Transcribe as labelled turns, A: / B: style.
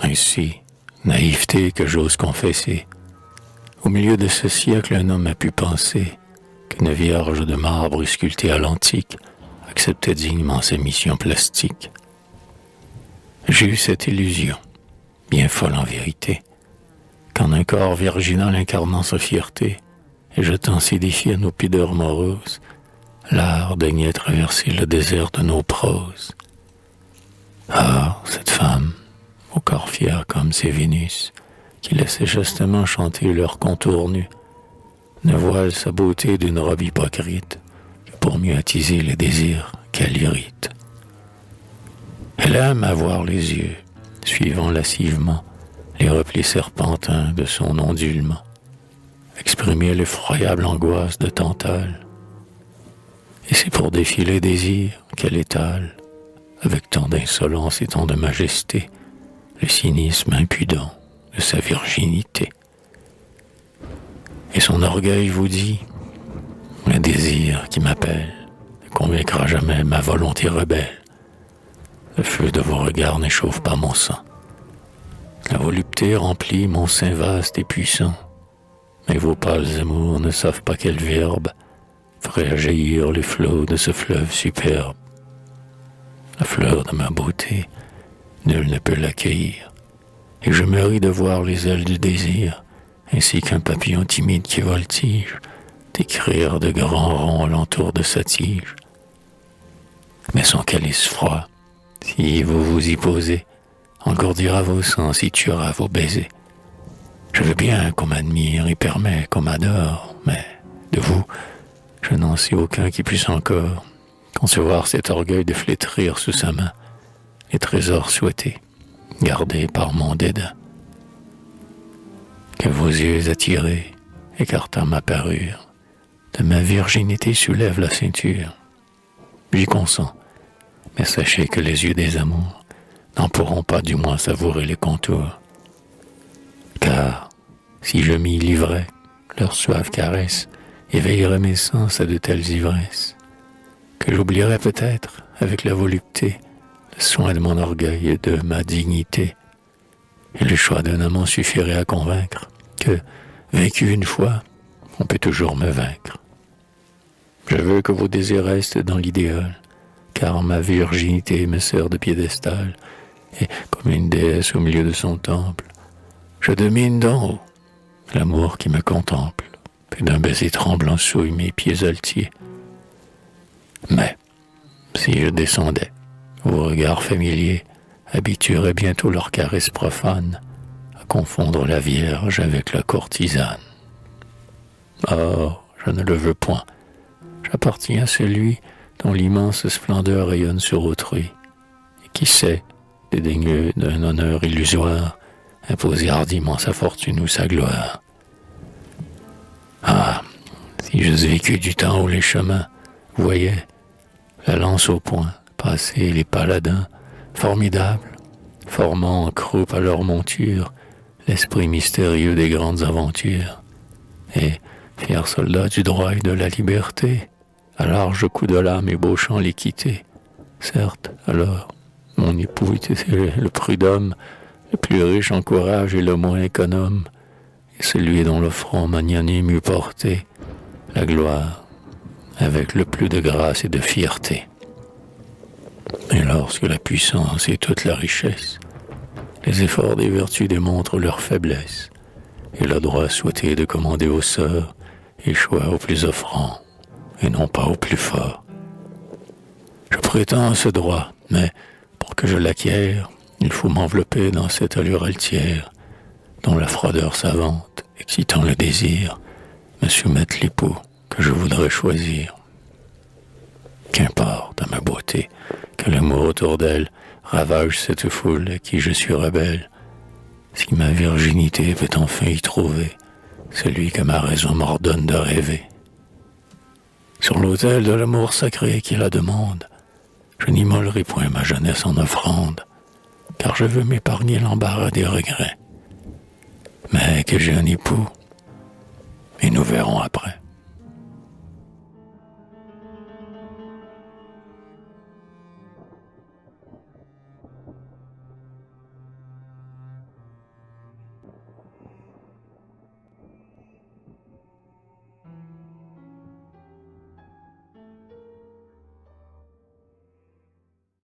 A: ainsi, naïveté que j'ose confesser. Au milieu de ce siècle, un homme a pu penser qu'une vierge de marbre sculptée à l'antique acceptait dignement ses missions plastiques. J'ai eu cette illusion, bien folle en vérité, qu'en un corps virginal incarnant sa fierté et jetant ses défis à nos pudeurs moroses, l'art daignait traverser le désert de nos proses. Ah, cette femme, au corps fier comme ces Vénus, qui laissaient justement chanter leurs contours nus, ne voile sa beauté d'une robe hypocrite que pour mieux attiser les désirs qu'elle irrite. Elle aime avoir les yeux, suivant lascivement les replis serpentins de son ondulement, exprimer l'effroyable angoisse de Tantale. Et c'est pour défier les désirs qu'elle étale, avec tant d'insolence et tant de majesté, le cynisme impudent de sa virginité. Et son orgueil vous dit, le désir qui m'appelle ne convaincra jamais ma volonté rebelle. Le feu de vos regards n'échauffe pas mon sang. La volupté remplit mon sein vaste et puissant, mais vos pâles amours ne savent pas quel verbe ferait jaillir les flots de ce fleuve superbe. La fleur de ma beauté, nul ne peut l'accueillir, et je me ris de voir les ailes du désir, ainsi qu'un papillon timide qui voltige, d'écrire de grands ronds alentour de sa tige. Mais son calice froid, si vous vous y posez, engourdira vos sens et tuera vos baisers. Je veux bien qu'on m'admire et permet qu'on m'adore, mais de vous, je n'en sais aucun qui puisse encore concevoir cet orgueil de flétrir sous sa main les trésors souhaités, gardés par mon dédain. Que vos yeux attirés, écartant ma parure, de ma virginité soulèvent la ceinture. J'y consens, mais sachez que les yeux des amours n'en pourront pas du moins savourer les contours. Car, si je m'y livrais, leur suave caresse éveillerait mes sens à de telles ivresses, que j'oublierais peut-être, avec la volupté, le soin de mon orgueil et de ma dignité. Et le choix d'un amant suffirait à convaincre que, vaincu une fois, on peut toujours me vaincre. Je veux que vos désirs restent dans l'idéal, car ma virginité me sert de piédestal, et comme une déesse au milieu de son temple, je domine d'en haut l'amour qui me contemple, puis d'un baiser tremblant souille mes pieds altiers. Mais, si je descendais, vos regards familiers habitueraient bientôt leurs caresses profanes à confondre la vierge avec la courtisane. Or, je ne le veux point. J'appartiens à celui dont l'immense splendeur rayonne sur autrui, et qui sait, dédaigneux d'un honneur illusoire, imposer hardiment sa fortune ou sa gloire. Ah, si j'eusse vécu du temps où les chemins voyaient, la lance au poing, passer les paladins, formidables, formant en croupe à leur monture l'esprit mystérieux des grandes aventures, et, fiers soldats du droit et de la liberté, à large coup de lame ébauchant l'équité. Certes, alors, mon époux était le prud'homme, le plus riche en courage et le moins économe, et celui dont le front magnanime eût porté la gloire, avec le plus de grâce et de fierté. Et lorsque la puissance et toute la richesse, les efforts des vertus démontrent leur faiblesse, et le droit souhaité de commander aux sœurs échoua au plus offrant, et non pas au plus fort. Je prétends à ce droit, mais pour que je l'acquière, il faut m'envelopper dans cette allure altière, dont la froideur savante, excitant le désir, me soumette l'époux que je voudrais choisir. Qu'importe à ma beauté que l'amour autour d'elle ravage cette foule à qui je suis rebelle, si ma virginité peut enfin y trouver celui que ma raison m'ordonne de rêver. Sur l'autel de l'amour sacré qui la demande, je n'immolerai point ma jeunesse en offrande, car je veux m'épargner l'embarras des regrets. Mais que j'ai un époux, et nous verrons après.